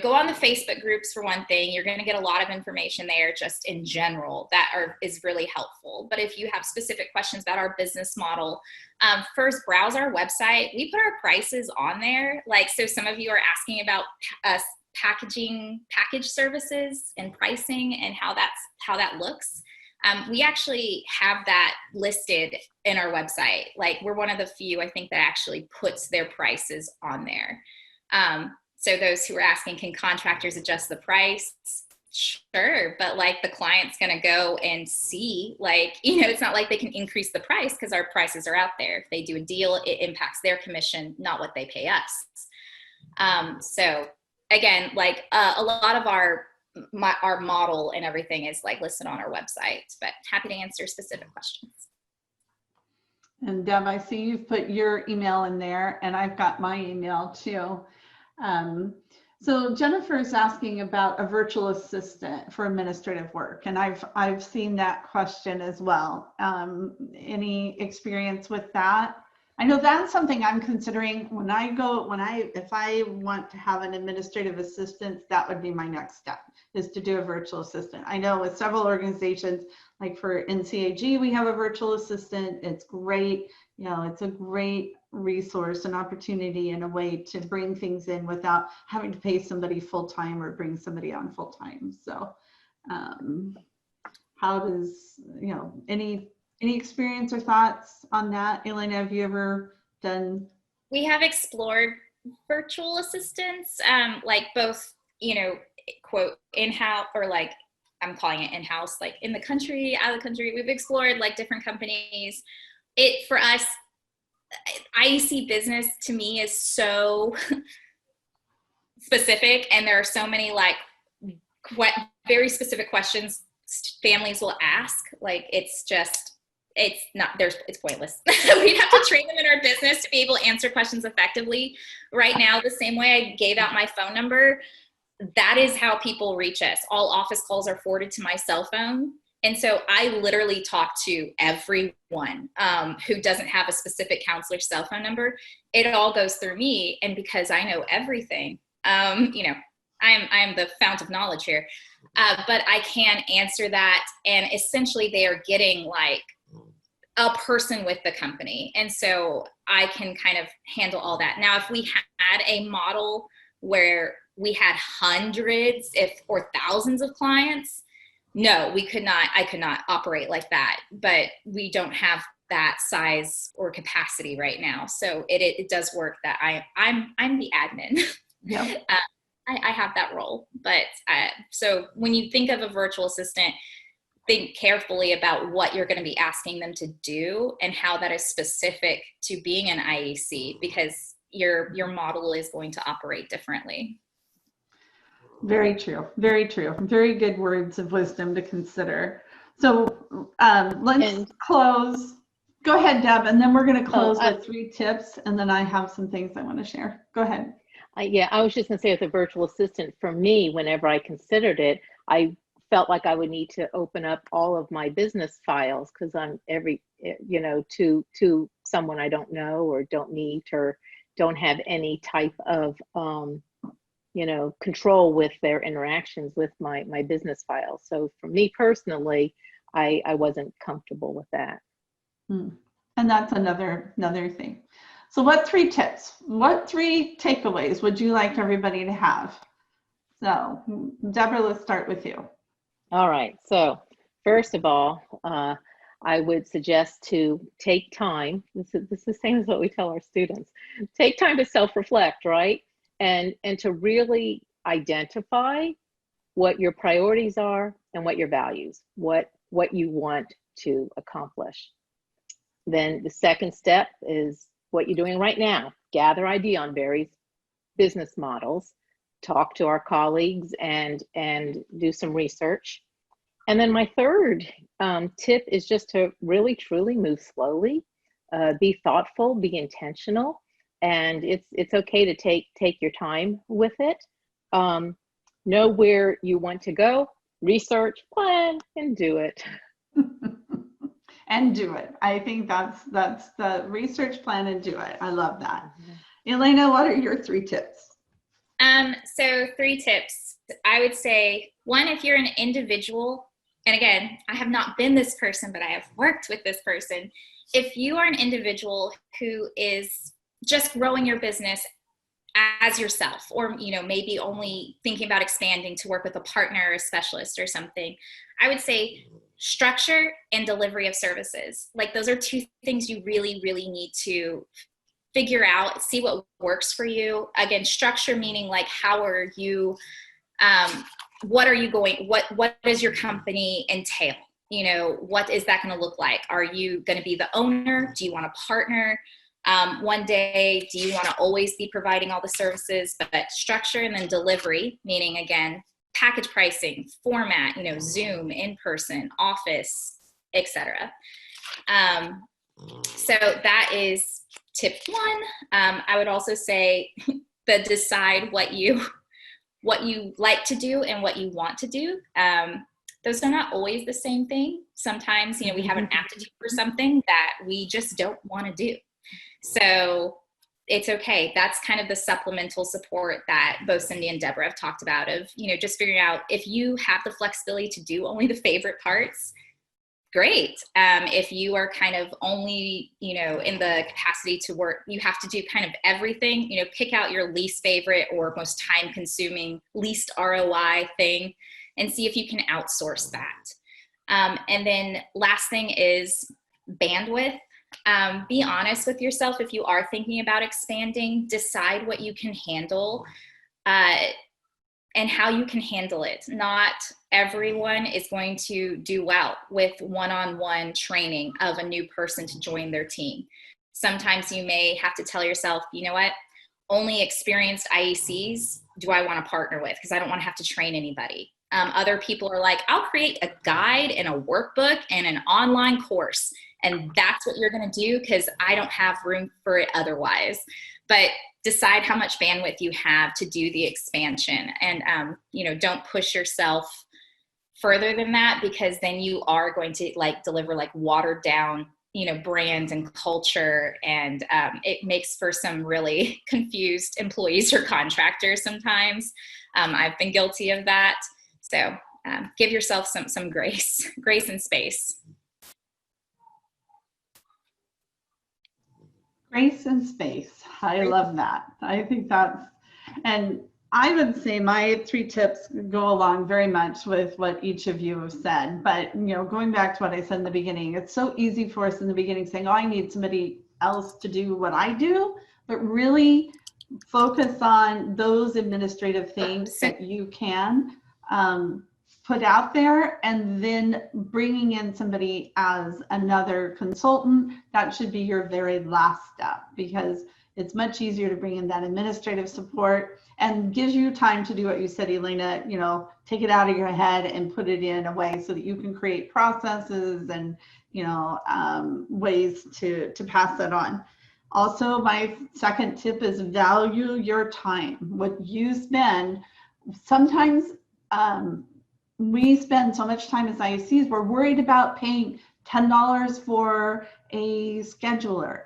go on the Facebook groups for one thing. You're going to get a lot of information there just in general that is really helpful. But if you have specific questions about our business model, first browse our website. We put our prices on there. So some of you are asking about us package services and pricing and how that looks. We actually have that listed in our website. We're one of the few, I think, that actually puts their prices on there. So those who are asking, can contractors adjust the price? Sure, but the client's going to go and see, it's not like they can increase the price because our prices are out there. If they do a deal, it impacts their commission, not what they pay us. So again, a lot of our model and everything is listed on our website, but happy to answer specific questions. And Deb, I see you've put your email in there, and I've got my email too. So Jennifer is asking about a virtual assistant for administrative work, and I've seen that question as well. Any experience with that? I know that's something I'm considering if I want to have an administrative assistant, that would be my next step, is to do a virtual assistant. I know with several organizations, like for NCAG, we have a virtual assistant. It's great. It's a great resource and opportunity and a way to bring things in without having to pay somebody full-time or bring somebody on full-time. So how does, any experience or thoughts on that? Elana, have you ever done? We have explored virtual assistants, both, quote, in-house, or I'm calling it in-house, in the country, out of the country. We've explored different companies. For us, IEC business to me is so specific, and there are so many very specific questions families will ask. It's pointless. We'd have to train them in our business to be able to answer questions effectively. Right now, the same way I gave out my phone number, that is how people reach us. All office calls are forwarded to my cell phone. And so I literally talk to everyone who doesn't have a specific counselor's cell phone number. It all goes through me. And because I know everything, I'm the fount of knowledge here, but I can answer that. And essentially they are getting a person with the company. And so I can kind of handle all that. Now, if we had a model where we had hundreds or thousands of clients, no, I could not operate like that, but we don't have that size or capacity right now. So it does work that I'm the admin. Yep. I have that role, but so when you think of a virtual assistant, think carefully about what you're going to be asking them to do and how that is specific to being an IEC, because your model is going to operate differently. Very true. Very true. Very good words of wisdom to consider. So let's close. Go ahead, Deb, and then we're going to close with 3 tips, and then I have some things I want to share. Go ahead. Yeah, I was just going to say, with a virtual assistant, for me, whenever I considered it, I felt like I would need to open up all of my business files, because I'm to someone I don't know or don't meet or don't have any type of control with their interactions with my business files. So for me personally, I wasn't comfortable with that. And that's another thing. So what 3 tips, what 3 takeaways would you like everybody to have? So Debra, let's start with you. All right. So first of all, I would suggest to take time. This is the same as what we tell our students. Take time to self-reflect, right? And to really identify what your priorities are and what your values, what you want to accomplish. Then the second step is what you're doing right now. Gather idea on various business models. talk to our colleagues and do some research. And then my third tip is just to really truly move slowly, be thoughtful, be intentional, and it's okay to take your time with it. Know where you want to go, research, plan, and do it. And do it. I think that's the research, plan, and do it. I love that. Elana, what are your 3 tips? So 3 tips. I would say, 1, if you're an individual, and again, I have not been this person, but I have worked with this person. If you are an individual who is just growing your business as yourself, or maybe only thinking about expanding to work with a partner or a specialist or something, I would say structure and delivery of services. Like, those are 2 things you really, really need to figure out, see what works for you. Again, structure meaning like, how are you, what are you going, what does your company entail? What is that going to look like? Are you going to be the owner? Do you want to partner? One day, do you want to always be providing all the services? But structure, and then delivery, meaning, again, package pricing, format, Zoom, in-person, office, etc. So that is tip 1. I would also say the decide what you like to do and what you want to do. Those are not always the same thing. Sometimes, we have an aptitude for something that we just don't want to do. So it's okay. That's kind of the supplemental support that both Cyndy and Debra have talked about, of, just figuring out if you have the flexibility to do only the favorite parts, great. If you are kind of only, in the capacity to work, you have to do kind of everything, pick out your least favorite or most time consuming, least ROI thing, and see if you can outsource that. And then last thing is bandwidth. Be honest with yourself. If you are thinking about expanding, decide what you can handle and how you can handle it. Not everyone is going to do well with one-on-one training of a new person to join their team. Sometimes you may have to tell yourself, you know what, only experienced IECs do I want to partner with, because I don't want to have to train anybody. Other people are like, I'll create a guide and a workbook and an online course, and that's what you're going to do because I don't have room for it otherwise. But decide how much bandwidth you have to do the expansion, and don't push yourself further than that, because then you are going to deliver watered down brands and culture, and it makes for some really confused employees or contractors sometimes. I've been guilty of that. So give yourself some grace and space. Grace and space. I love that. I think that's, and I would say my 3 tips go along very much with what each of you have said. But, going back to what I said in the beginning, it's so easy for us in the beginning saying, oh, I need somebody else to do what I do, but really focus on those administrative things that you can put out there, and then bringing in somebody as another consultant, that should be your very last step, because it's much easier to bring in that administrative support and gives you time to do what you said, Elana, take it out of your head and put it in a way so that you can create processes and, ways to pass that on. Also, my second tip is value your time. What you spend, sometimes we spend so much time as IECs, we're worried about paying $10 for a scheduler.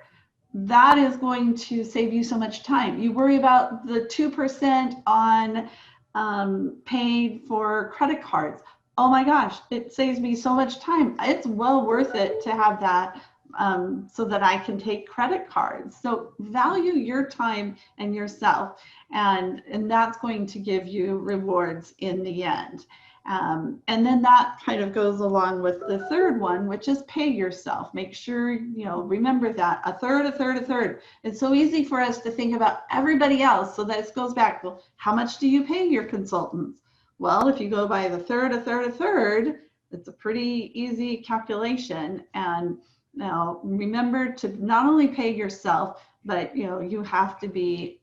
That is going to save you so much time. You worry about the 2% on paid for credit cards. Oh my gosh, it saves me so much time. It's well worth it to have that so that I can take credit cards. So value your time and yourself, and that's going to give you rewards in the end. And then that kind of goes along with the third one, which is pay yourself. Make sure, remember that a third. It's so easy for us to think about everybody else. So this goes back, well, how much do you pay your consultants? Well, if you go by the a third, it's a pretty easy calculation. And now remember to not only pay yourself, but you have to be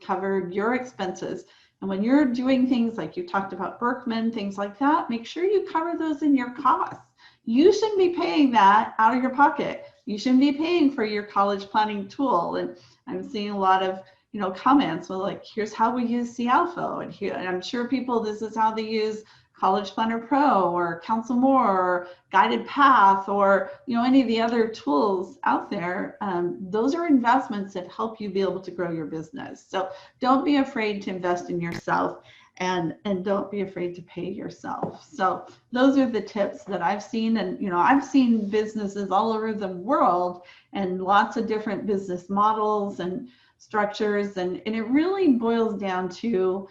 covered your expenses. And when you're doing things like you talked about Berkman, things like that, make sure you cover those in your costs. You shouldn't be paying that out of your pocket. You shouldn't be paying for your college planning tool. And I'm seeing a lot of, comments with like, here's how we use CalFO. And I'm sure people, this is how they use College Planner Pro or Counsel More or Guided Path or, any of the other tools out there. Those are investments that help you be able to grow your business. So don't be afraid to invest in yourself. And don't be afraid to pay yourself. So those are the tips that I've seen. And, I've seen businesses all over the world and lots of different business models and structures. And it really boils down to,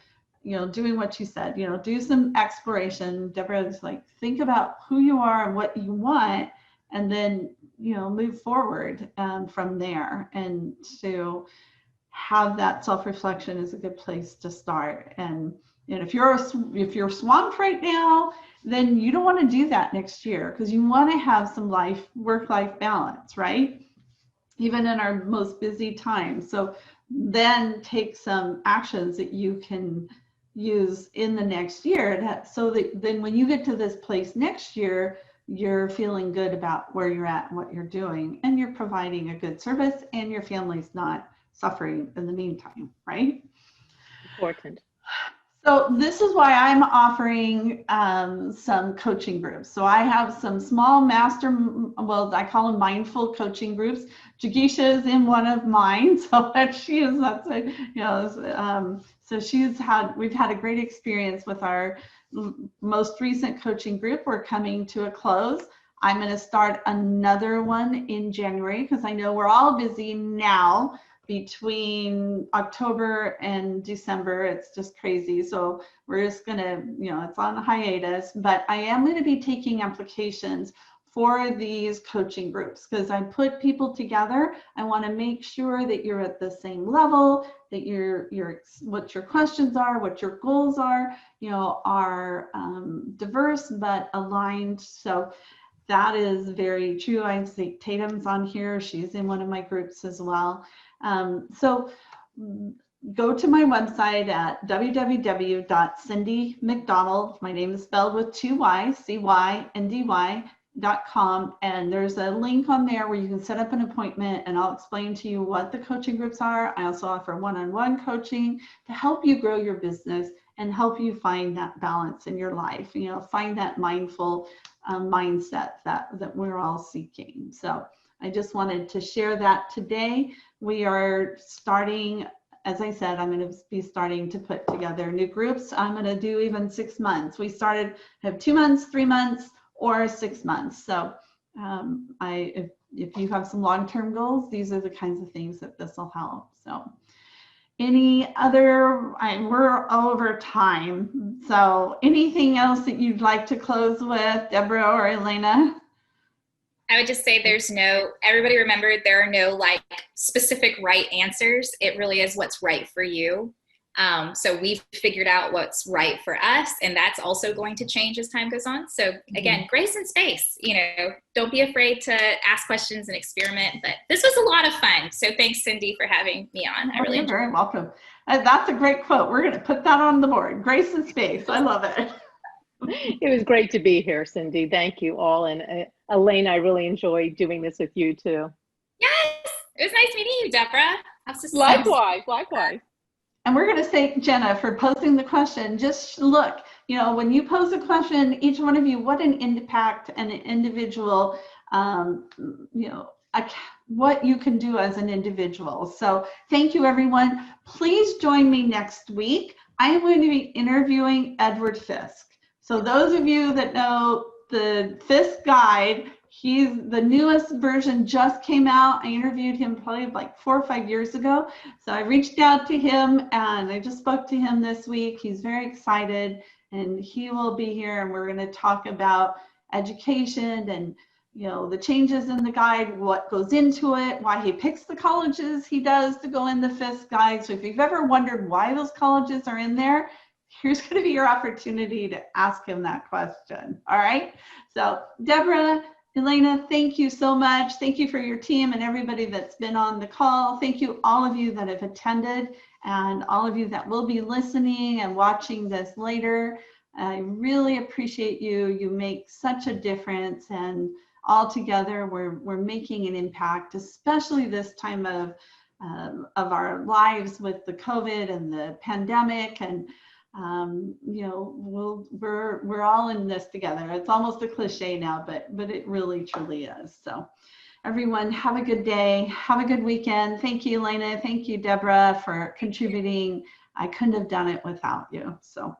doing what you said, do some exploration. Debra is like, think about who you are and what you want, and then, move forward from there. And to have that self-reflection is a good place to start. And if you're swamped right now, then you don't want to do that next year, because you want to have some work-life balance, right? Even in our most busy time. So then take some actions that you can use in the next year, so that then when you get to this place next year, you're feeling good about where you're at and what you're doing, and you're providing a good service, and your family's not suffering in the meantime, right? Important. So this is why I'm offering some coaching groups. So I have some small I call them mindful coaching groups. Jagisha is in one of mine, so we've had a great experience with our most recent coaching group. We're coming to a close. I'm going to start another one in January, because I know we're all busy now. Between October and December, it's just crazy. So we're just gonna, it's on hiatus, but I am gonna be taking applications for these coaching groups, because I put people together. I wanna make sure that you're at the same level, that what your questions are, what your goals are, are diverse but aligned. So that is very true. I see Tatum's on here. She's in one of my groups as well. So go to my website at www.CyndyMcDonald. My name is spelled with 2 Y's, CYNDY.com. And there's a link on there where you can set up an appointment, and I'll explain to you what the coaching groups are. I also offer one-on-one coaching to help you grow your business and help you find that balance in your life, find that mindful mindset that we're all seeking. So I just wanted to share that today. We are starting, as I said, I'm going to be starting to put together new groups. I'm going to do even 6 months. We have 2 months, 3 months, or 6 months. So if you have some long-term goals, these are the kinds of things that this will help. So we're over time. So anything else that you'd like to close with, Debra or Elana? I would just say everybody remember, there are no specific right answers. It really is what's right for you. So we've figured out what's right for us, and that's also going to change as time goes on. So again, grace and space, don't be afraid to ask questions and experiment, but this was a lot of fun. So thanks, Cyndy, for having me on. I really You're very welcome. That's a great quote. We're going to put that on the board. Grace and space. I love it. It was great to be here, Cyndy. Thank you all. And Elana, I really enjoyed doing this with you too. Yes, it was nice meeting you, Debra. Likewise. And we're going to thank Jenna for posing the question. Just look, when you pose a question, each one of you, what an impact and an individual, what you can do as an individual. So thank you, everyone. Please join me next week. I am going to be interviewing Edward Fisk. So those of you that know the Fisk Guide, the newest version just came out. I interviewed him probably 4 or 5 years ago. So I reached out to him, and I just spoke to him this week. He's very excited, and he will be here, and we're going to talk about education and the changes in the guide, what goes into it, why he picks the colleges he does to go in the Fisk Guide. So if you've ever wondered why those colleges are in there, here's going to be your opportunity to ask him that question. All right. So Debra, Elana, thank you so much. Thank you for your team and everybody that's been on the call. Thank you, all of you that have attended and all of you that will be listening and watching this later. I really appreciate you. You make such a difference, and all together we're making an impact, especially this time of our lives with the COVID and the pandemic. And you know, we're all in this together. It's almost a cliche now, but it really truly is. So everyone, have a good day. Have a good weekend. Thank you, Elana. Thank you, Debra, for contributing. I couldn't have done it without you. So